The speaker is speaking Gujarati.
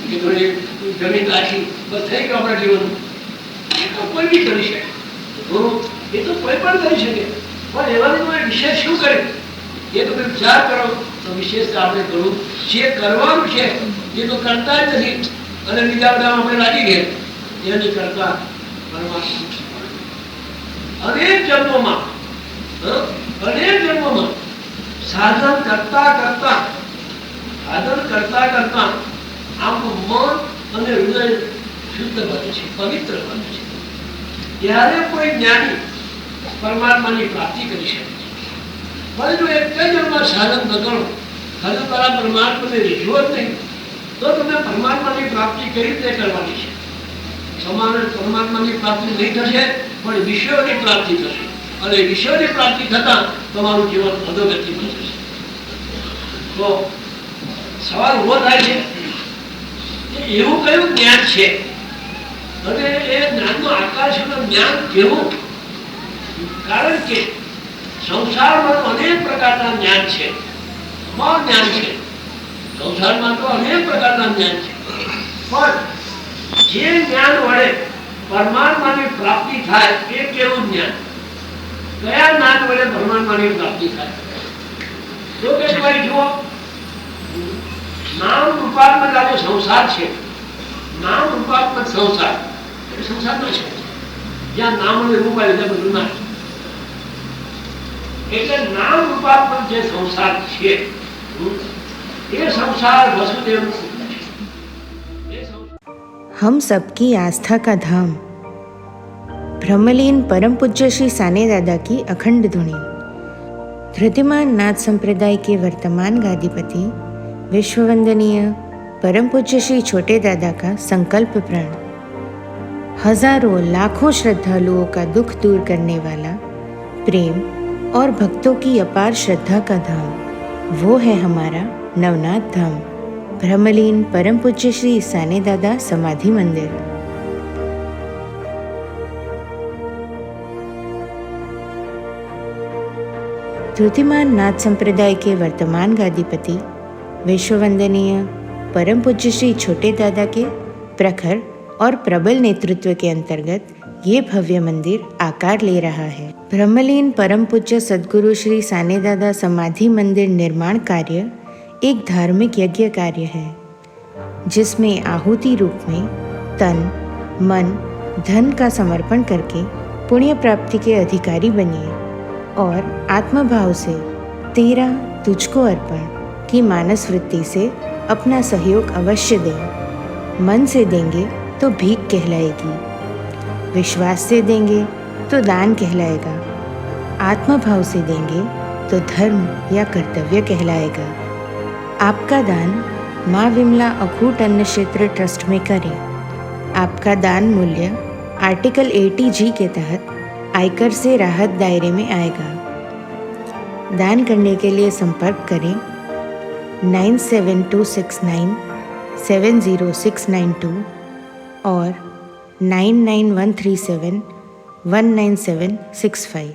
કે થોડી જમીન રાખી બસ થઈ ગયું આપણા જીવન, એ તો કોઈ બી કરી શકે, એ તો કોઈ પણ કરી શકે, પણ એવાનું તમે વિશેષ શું કરે એ તમે વિચાર કરો તો વિશેષ આપણે કરવું જે કરવાનું છે એ તો કરતા જ નથી, અને બીજા બધા આપણે લાગી ગયા એની કરતા પરમાત્મા અનેક જન્મોમાં સાધન કરતા કરતા આમ મન અને હૃદય શુદ્ધ બને છે, પવિત્ર બને છે, ત્યારે કોઈ જ્ઞાની પરમાત્માની પ્રાપ્તિ કરી શકે છે. પરંતુ એક જ જન્મમાં સાધન ન કરો, હજુ તારા પરમાત્માને રીઝવો જ નહીં, તો તમે પરમાત્માની પ્રાપ્તિ કઈ રીતે કરવાની છે? તમારે પરમાત્માની પ્રાપ્તિ નહીં થશે, પણ વિશ્વની પ્રાપ્તિ થશે, અને વિશ્વની પ્રાપ્તિ થતા તમારું જીવન અધોગતિમાં જશે. તો સવાલ ઉભો થાય છે કે એવું કયું જ્ઞાન છે, અને એ જ્ઞાનનો આકાર છે, જ્ઞાન કેવું? કારણ કે સંસારમાં અનેક પ્રકારના જ્ઞાન છે, તમામ જ્ઞાન છે સંસારમાં, તો અનેક પ્રકારના જ્ઞાન છે, પણ જે જ્ઞાન વડે પરમાત્માની પ્રાપ્તિ થાય એ કેવું જ્ઞાન? કયા જ્ઞાન વડે પરમાત્માની પ્રાપ્તિ થાય? તો કે ભાઈ જુઓ, નામ રૂપાત્મક આ જે સંસાર છે, નામ રૂપાત્મક સંસાર એ સંસારમાં છે, જ્યાં નામ અને રૂપ આવે ત્યાં બધું ના, એટલે નામ રૂપાત્મક જે સંસાર છે એ સંસાર વસુદેવનું છે. हम सबकी आस्था का धाम ब्रह्मलीन परम पूज्य श्री साने दादा की अखंड धुनी। धृतिमान नाथ संप्रदाय के वर्तमान गादीपति विश्ववंदनीय परम पूज्य श्री छोटे दादा का संकल्प प्रण, हजारों लाखों श्रद्धालुओं का दुख दूर करने वाला, प्रेम और भक्तों की अपार श्रद्धा का धाम, वो है हमारा नवनाथ धाम, ब्रह्मलीन परम पूज्य श्री साने दादा समाधि मंदिर। धृतिमान नाथ संप्रदाय के वर्तमान गादीपति विश्ववंदनीय परम पूज्य श्री छोटे दादा के प्रखर और प्रबल नेतृत्व के अंतर्गत ये भव्य मंदिर आकार ले रहा है। ब्रह्मलीन परम पूज्य सद्गुरु श्री साने दादा समाधि मंदिर निर्माण कार्य एक धार्मिक यज्ञ कार्य है, जिसमें आहुति रूप में तन, मन, धन का समर्पण करके पुण्य प्राप्ति के अधिकारी बनिए और आत्मभाव से तेरा तुझको अर्पण की मानस वृत्ति से अपना सहयोग अवश्य दें। मन से देंगे तो भीख कहलाएगी, विश्वास से देंगे तो दान कहलाएगा, आत्मभाव से देंगे तो धर्म या कर्तव्य कहलाएगा। आपका दान माँ विमला अखूट अन्न क्षेत्र ट्रस्ट में करें। आपका दान मूल्य आर्टिकल 80G के तहत आयकर से राहत दायरे में आएगा। दान करने के लिए संपर्क करें 9726970692 और 99137199765।